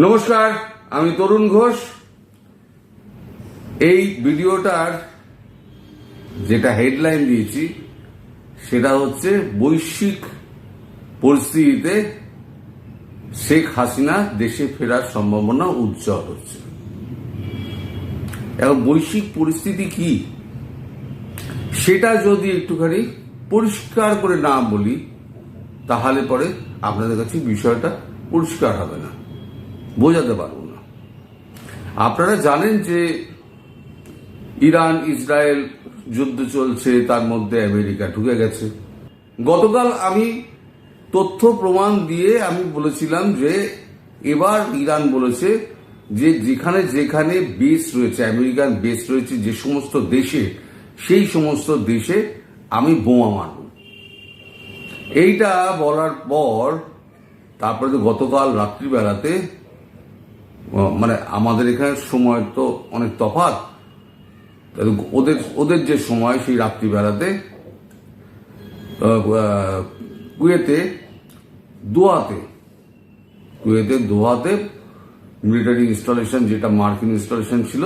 নমস্কার, আমি তরুণ ঘোষ। এই ভিডিওটার যেটা হেডলাইন দিয়েছি সেটা হচ্ছে বৈশ্বিক পরিস্থিতিতে শেখ হাসিনা দেশে ফেরার সম্ভাবনা উজ্জ্বল হচ্ছে। এখন বৈশ্বিক পরিস্থিতি কি সেটা যদি একটুখানি পরিষ্কার করে না বলি তাহলে পরে আপনাদের কাছে বিষয়টা পরিষ্কার হবে না, বোঝাতে পারবো না। আপনারা জানেন যে ইরান ইসরায়েল যুদ্ধ চলছে, তার মধ্যে আমেরিকা ঢুকে গেছে। গতকাল আমি তথ্য প্রমাণ দিয়ে আমি বলেছিলাম যে এবার ইরান বলেছে যে যেখানে যেখানে বেস রয়েছে, আমেরিকান বেস রয়েছে যে সমস্ত দেশে, সেই সমস্ত দেশে আমি বোমা মারব। এইটা বলার পর তারপরে গতকাল রাত্রিবেলাতে, মানে আমাদের এখানে সময় তো অনেক তফাৎ, ওদের যে সময় সেই রাত্রিবেলাতে কুয়েতে দোহাতে মিলিটারি ইনস্টলেশন, যেটা মার্কিন ইনস্টলেশন ছিল,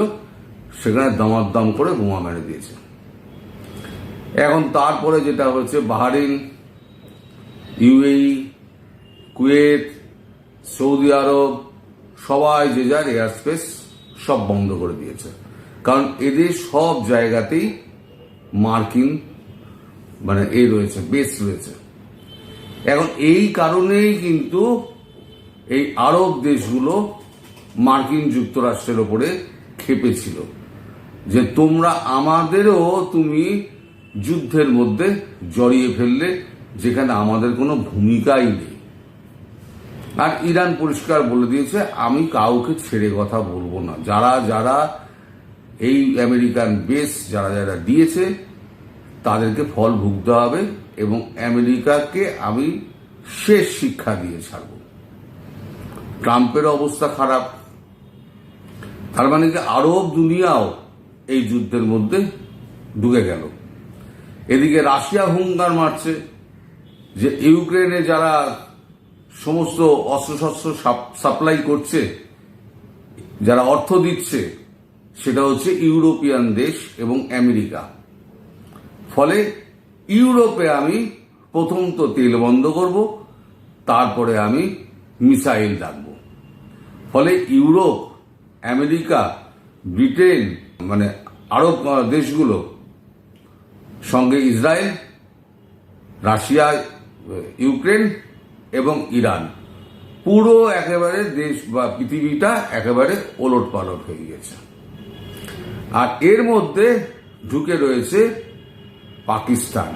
সেখানে দামাদাম করে বোমা মেরে দিয়েছে। এখন তারপরে যেটা হচ্ছে বাহরাইন, ইউএই, কুয়েত, সৌদি আরব সবাই যে যার এয়ার স্পেস সব বন্ধ করে দিয়েছে, কারণ এদের সব জায়গাতেই মার্কিন রয়েছে, বেস রয়েছে। এখন এই কারণেই কিন্তু এই আরব দেশগুলো মার্কিন যুক্তরাষ্ট্রের ওপরে ক্ষেপেছিল যে তোমরা আমাদেরও তুমি যুদ্ধের মধ্যে জড়িয়ে ফেললে যেখানে আমাদের কোনো ভূমিকাই নেই। আর ইরান পরিষ্কার বলে দিয়েছে আমি কাউকে ছেড়ে কথা বলবো না, যারা যারা এই আমেরিকান বেস যারা যারা দিয়েছে তাদেরকে ফল ভুগতে হবে, এবং আমেরিকাকে আমি শেষ শিক্ষা দিয়ে ছাড়ব। ট্রাম্পের অবস্থা খারাপ, তার মানে কি আরব দুনিয়াও এই যুদ্ধের মধ্যে ঢুকে গেল। এদিকে রাশিয়া হুঙ্কার মারছে যে ইউক্রেনে যারা সমস্ত অস্ত্রশস্ত্র সাপ্লাই করছে, যারা অর্থ দিচ্ছে, সেটা হচ্ছে ইউরোপিয়ান দেশ এবং আমেরিকা। ফলে ইউরোপে আমি প্রথম তো তেল বন্ধ করব, তারপরে আমি মিসাইল রাখব। ফলে ইউরোপ, আমেরিকা, ব্রিটেন, আরব দেশগুলো সঙ্গে ইসরায়েল, রাশিয়া, ইউক্রেন এবং ইরান, পুরো একেবারে দেশ বা পৃথিবীটা একেবারে ওলট পালট হয়ে গেছে। আর এর মধ্যে ঢুকে রয়েছে পাকিস্তান।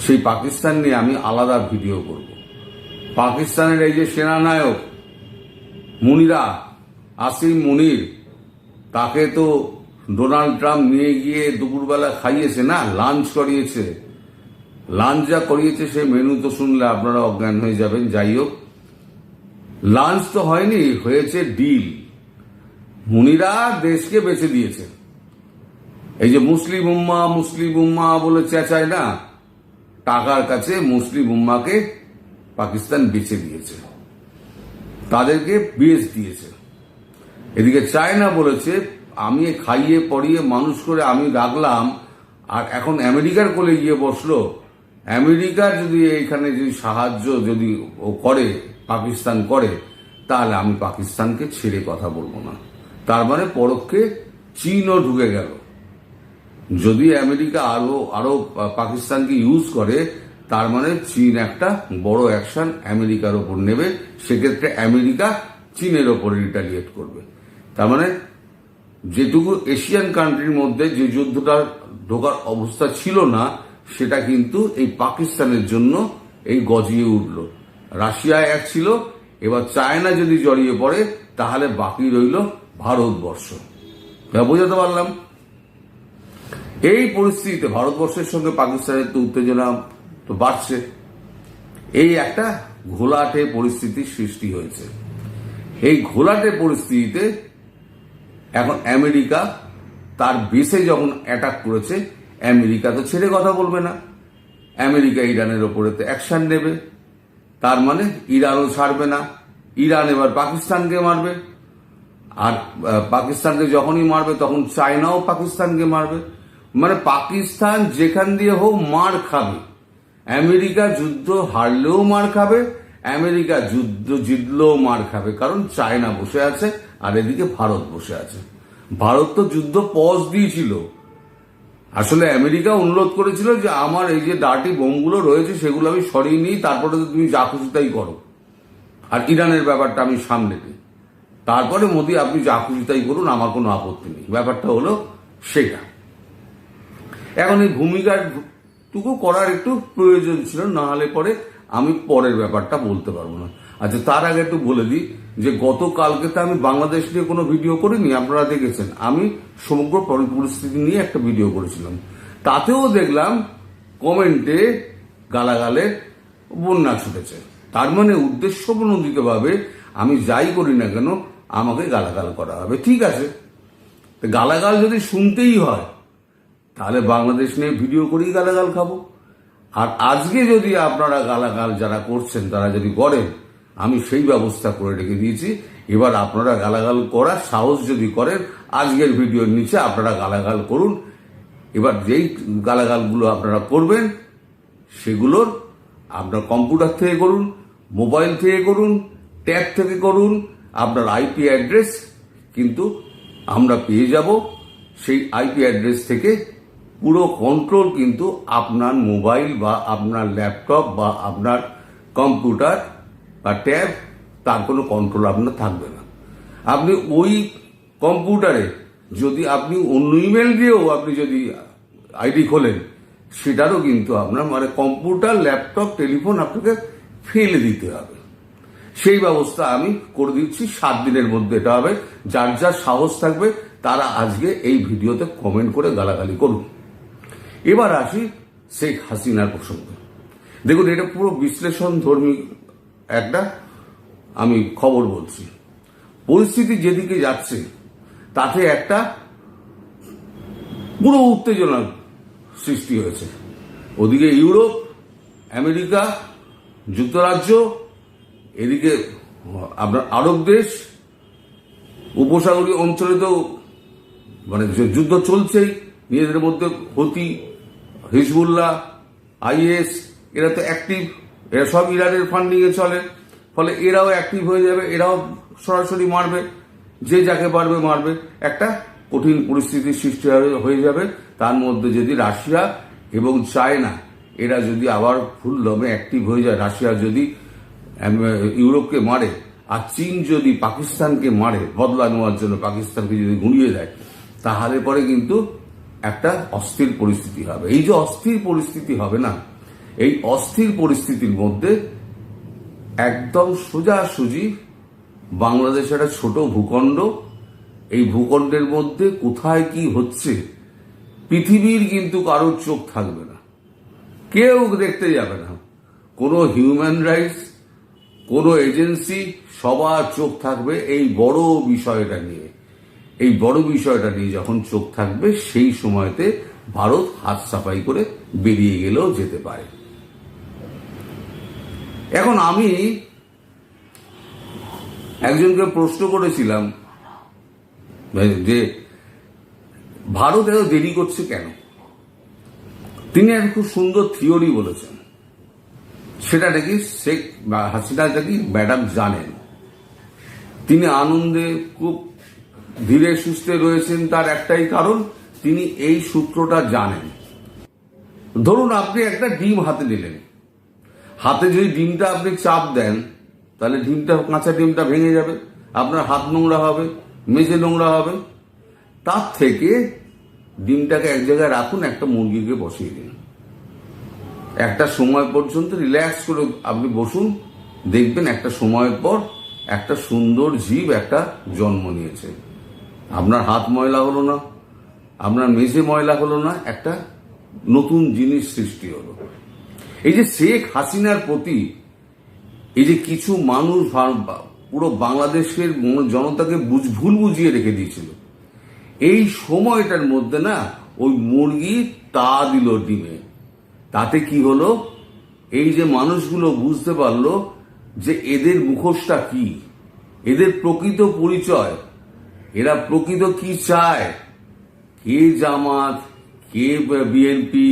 সেই পাকিস্তান নিয়ে আমি আলাদা ভিডিও করব। পাকিস্তানের এই যে সেনানায়ক আসিম মুনির, তাকে তো ডোনাল্ড ট্রাম্প নিয়ে গিয়ে দুপুরবেলা খাইয়েছে না, লাঞ্চ করিয়েছে। লাঞ্চ যা করিয়েছে সে মেনু তো শুনলে আপনারা অজ্ঞান হয়ে যাবেন। যাই হোক, লাঞ্চ তো হয়নি, হয়েছে ডিল। মুনিরা দেশকে বেঁচে দিয়েছে। এই যে মুসলিম উম্মা বলে চেঁচায় না, টাকার কাছে মুসলিম উম্মাকে পাকিস্তান বেঁচে দিয়েছে, তাদেরকে বেচ দিয়েছে। এদিকে চায়না বলেছে আমি খাইয়ে পড়িয়ে মানুষ করে আমি রাখলাম, আর এখন আমেরিকার কোলে গিয়ে বসলো। আমেরিকার যদি এইখানে যদি সাহায্য যদি ও করে, পাকিস্তান করে, তাহলে আমি পাকিস্তানকে ছেড়ে কথা বলবো না। তার মানে পরোক্ষে চীনও ঢুকে গেল। যদি আমেরিকা আরো পাকিস্তানকে ইউজ করে, তার মানে চীন একটা বড় অ্যাকশন আমেরিকার ওপর নেবে। সেক্ষেত্রে আমেরিকা চীনের ওপর রিটালিয়েট করবে। তার মানে যেটুকু এশিয়ান কান্ট্রির মধ্যে যে যুদ্ধটা ঢোকার অবস্থা ছিল না, সেটা কিন্তু এই পাকিস্তানের জন্য এই গজিয়ে উঠল। রাশিয়া এক ছিল, এবার চায়না যদি জড়িয়ে পড়ে তাহলে বাকি রইল ভারতবর্ষ। বোঝাতে পারলাম? এই পরিস্থিতিতে ভারতবর্ষের সঙ্গে পাকিস্তানের তো উত্তেজনা তো বাড়ছে। এই একটা ঘোলাটে পরিস্থিতির সৃষ্টি হয়েছে। এই ঘোলাটে পরিস্থিতিতে এখন আমেরিকা তার বেসে যখন অ্যাটাক করেছে, আমেরিকা তো ছেড়ে কথা বলবে না। আমেরিকা ইরানের ওপরে তো অ্যাকশন নেবে, তার মানে ইরানও ছাড়বে না। ইরান এবার পাকিস্তানকে মারবে, আর পাকিস্তানকে যখনই মারবে তখন চায়নাও পাকিস্তানকে মারবে। মানে পাকিস্তান যেখান দিয়ে হোক মার খাবে। আমেরিকা যুদ্ধ হারলেও মার খাবে, আমেরিকা যুদ্ধ জিতলেও মার খাবে, কারণ চায়না বসে আছে আর এদিকে ভারত বসে আছে। ভারত তো যুদ্ধ পজ দিয়েছিল। আসলে আমেরিকা অনুরোধ করেছিল যে আমার এই যে ডার্টি বোমগুলো রয়েছে সেগুলো আমি সরিয়ে নিই, তারপরে তো তুমি যা খুশি তাই করো, আর ইরানের ব্যাপারটা আমি সামনে দিই, তারপরে মোদি আপনি যা খুশি তাই করুন, আমার কোনো আপত্তি নেই। ব্যাপারটা হলো সেটা। এখন এই ভূমিকাটুকু করার একটু প্রয়োজন ছিল, না হলে পরে আমি পরের ব্যাপারটা বলতে পারবো না। আচ্ছা, তার আগে একটু বলে দিই যে গতকালকে তো আমি বাংলাদেশ নিয়ে কোনো ভিডিও করিনি, আপনারা দেখেছেন। আমি সমগ্র পরিস্থিতি নিয়ে একটা ভিডিও করেছিলাম। তাতেও দেখলাম কমেন্টে গালাগালের বন্যা ছুটেছে। তার মানে উদ্দেশ্যপ্রণোদিতভাবে আমি যাই করি না কেন আমাকে গালাগাল করা হবে। ঠিক আছে, গালাগাল যদি শুনতেই হয় তাহলে বাংলাদেশ নিয়ে ভিডিও করেই গালাগাল খাবো। আর আজকে যদি আপনারা গালাগাল যারা করছেন তারা যদি করেন, আমি সেই ব্যবস্থা করে রেখে দিয়েছি। এবার আপনারা গালাগাল করার সাহস যদি করেন, আজকের ভিডিওর নিচে আপনারা গালাগাল করুন। এবার যেই গালাগালগুলো আপনারা করবেন সেগুলোর আপনার কম্পিউটার থেকে করুন, মোবাইল থেকে করুন, ট্যাব থেকে করুন, আপনার আইপি অ্যাড্রেস কিন্তু আমরা পেয়ে যাব। সেই আইপি অ্যাড্রেস থেকে পুরো কন্ট্রোল কিন্তু আপনার মোবাইল বা আপনার ল্যাপটপ বা আপনার কম্পিউটার বা ট্যাব, তার কোনো কন্ট্রোল আপনার থাকবে না। আপনি ওই কম্পিউটারে যদি আপনি অন্য ইমেল দিয়েও আপনি যদি আইডি খোলেন, সেটারও কিন্তু আপনার মানে কম্পিউটার, ল্যাপটপ, টেলিফোন আপনাকে ফেলে দিতে হবে। সেই ব্যবস্থা আমি করে দিচ্ছি। 7 দিনের মধ্যে এটা হবে। যার যার সাহস থাকবে তারা আজকে এই ভিডিওতে কমেন্ট করে গালাগালি করুন। এবার আসি শেখ হাসিনার প্রসঙ্গে। দেখুন, এটা পুরো বিশ্লেষণ ধর্মী একটা আমি খবর বলছি। পরিস্থিতি যেদিকে যাচ্ছে তাতে একটা পুরো উত্তেজনার সৃষ্টি হয়েছে। ওদিকে ইউরোপ, আমেরিকা যুক্তরাজ্য, এদিকে আপনার আরব দেশ, উপসাগরীয় অঞ্চলে তো মানে যুদ্ধ চলছেই। নিজেদের মধ্যে হুতি, হিজবুল্লাহ, আইএস এরা তো অ্যাক্টিভ, এরা সব ইরানের ফান্ডিং এ চলে। ফলে এরাও অ্যাক্টিভ হয়ে যাবে, এরাও সরাসরি মারবে, যে যাকে পারবে মারবে। একটা কঠিন পরিস্থিতির সৃষ্টি হয়ে যাবে। তার মধ্যে যদি রাশিয়া এবং চায়না এরা যদি আবার ফুল দমে অ্যাক্টিভ হয়ে যায়, রাশিয়া যদি ইউরোপকে মারে আর চীন যদি পাকিস্তানকে মারে, বদলা নেওয়ার জন্য পাকিস্তানকে যদি গুঁড়িয়ে দেয়, তাহলে পরে কিন্তু একটা অস্থির পরিস্থিতি হবে। এই যে অস্থির পরিস্থিতি হবে না, এই অস্থির পরিস্থিতির মধ্যে একদম সোজাসুজি বাংলাদেশ একটা ছোট ভূখণ্ড। এই ভূখণ্ডের মধ্যে কোথায় কি হচ্ছে পৃথিবীর কিন্তু কারোর চোখ থাকবে না, কেউ দেখতে যাবে না। কোনো হিউম্যান রাইটস, কোনো এজেন্সি, সবার চোখ থাকবে এই বড় বিষয়টা নিয়ে। এই বড় বিষয়টা নিয়ে যখন চোখ থাকবে, সেই সময়তে ভারত হাত সাফাই করে বেরিয়ে গেলেও যেতে পারে। এখন আমি একজনকে প্রশ্ন করেছিলাম যে ভারত এত দেরি করছে কেন। তিনি এক খুব সুন্দর থিওরি বলেছেন। সেটা নাকি শেখ হাসিনা নাকি ম্যাডাম জানেন। তিনি আনন্দে খুব ধীরে সুস্থে রয়েছেন, তার একটাই কারণ, তিনি এই সূত্রটা জানেন। ধরুন আপনি একটা ডিম হাতে নিলেন, হাতে যদি ডিমটা আপনি চাপ দেন তাহলে ডিমটা, কাঁচা ডিমটা ভেঙে যাবে, আপনার হাত নোংরা হবে, মেঝে নোংরা হবে। তার থেকে ডিমটাকে এক জায়গায় রাখুন, একটা মুরগিকে বসিয়ে দিন, একটা সময় পর্যন্ত রিল্যাক্স করে আপনি বসুন, দেখবেন একটা সময়ের পর একটা সুন্দর জীব একটা জন্ম নিয়েছে। আপনার হাত ময়লা হলো না, আপনার মেঝে ময়লা হলো না, একটা নতুন জিনিস সৃষ্টি হলো। এই যে শেখ হাসিনার প্রতি এই যে কিছু মানুষ পুরো বাংলাদেশের জনতাকে ভুল বুঝিয়ে রেখে দিয়েছিল, এই সময়টার মধ্যে না ওই মুরগি তা দিল ডিমে। তাতে কি হলো, এই যে মানুষগুলো বুঝতে পারলো যে এদের মুখোশটা কি, এদের প্রকৃত পরিচয়, এরা প্রকৃত কি চায়, কে জামাত, কে বিএনপি,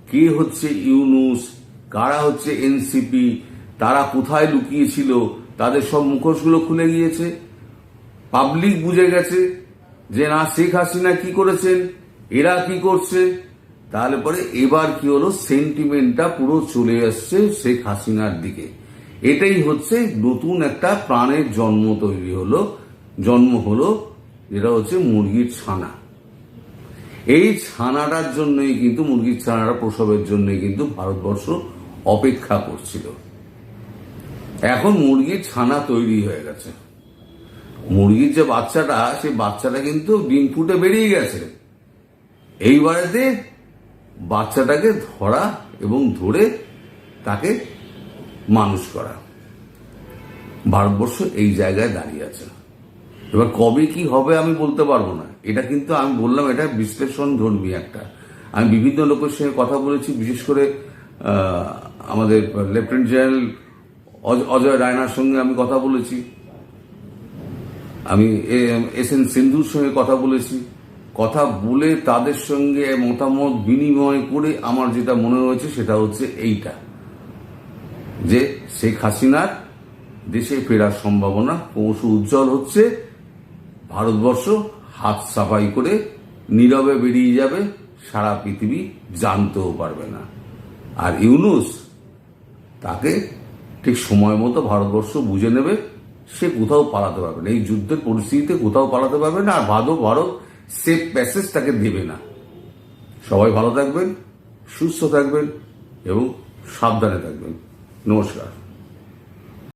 কে হচ্ছে ইউনূস, কারা হচ্ছে এনসিপি, তারা কোথায় লুকিয়েছিল, তাদের সব মুখোশগুলো খুলে গিয়েছে। পাবলিক বুঝে গেছে যে না, শেখ হাসিনা কি করেছেন, এরা কি করছে। তাহলে পরে এবার কি হলো, সেন্টিমেন্টটা পুরো চলে আসছে শেখ হাসিনার দিকে। এটাই হচ্ছে নতুন একটা প্রাণের জন্ম হলো, যেটা হচ্ছে মুরগির ছানা। এই ছানাটার জন্যই কিন্তু, মুরগির ছানাটা প্রসবের জন্যই কিন্তু ভারতবর্ষ অপেক্ষা করছিল। এখন মুরগির ছানা তৈরি হয়ে গেছে। মুরগির যে বাচ্চাটা, সেই বাচ্চাটা কিন্তু ডিম ফুটে বেরিয়ে গেছে। এইবারেতে বাচ্চাটাকে ধরা এবং ধরে তাকে মানুষ করা। ভারতবর্ষ এই জায়গায় দাঁড়িয়ে আছে। এবার কবে কি হবে আমি বলতে পারবো না। এটা কিন্তু আমি বললাম, এটা বিশ্লেষণ ধর্মী একটা। আমি বিভিন্ন লোকের সঙ্গে কথা বলেছি, বিশেষ করে আমাদের লেফটেন্যান্ট জেনারেল অজয় রায়নার সঙ্গে আমি কথা বলেছি, আমি এস.এন. সিন্ধুর সঙ্গে কথা বলেছি। কথা বলে তাদের সঙ্গে মতামত বিনিময় করে আমার যেটা মনে হয়েছে সেটা হচ্ছে এইটা, যে শেখ হাসিনার দেশে ফেরার সম্ভাবনা ক্রমশ উজ্জ্বল হচ্ছে। ভারতবর্ষ হাত সাফাই করে নীরবে বেরিয়ে যাবে, সারা পৃথিবী জানতেও পারবে না। আর ইউনূস, তাকে ঠিক সময় মতো ভারতবর্ষ বুঝে নেবে, সে কোথাও পালাতে পারবে না। এই যুদ্ধের পরিস্থিতিতে কোথাও পালাতে পারবে না। আর ভারত সেফ প্যাসেজ তাকে দেবে না। সবাই ভালো থাকবেন, সুস্থ থাকবেন এবং সাবধানে থাকবেন। নমস্কার।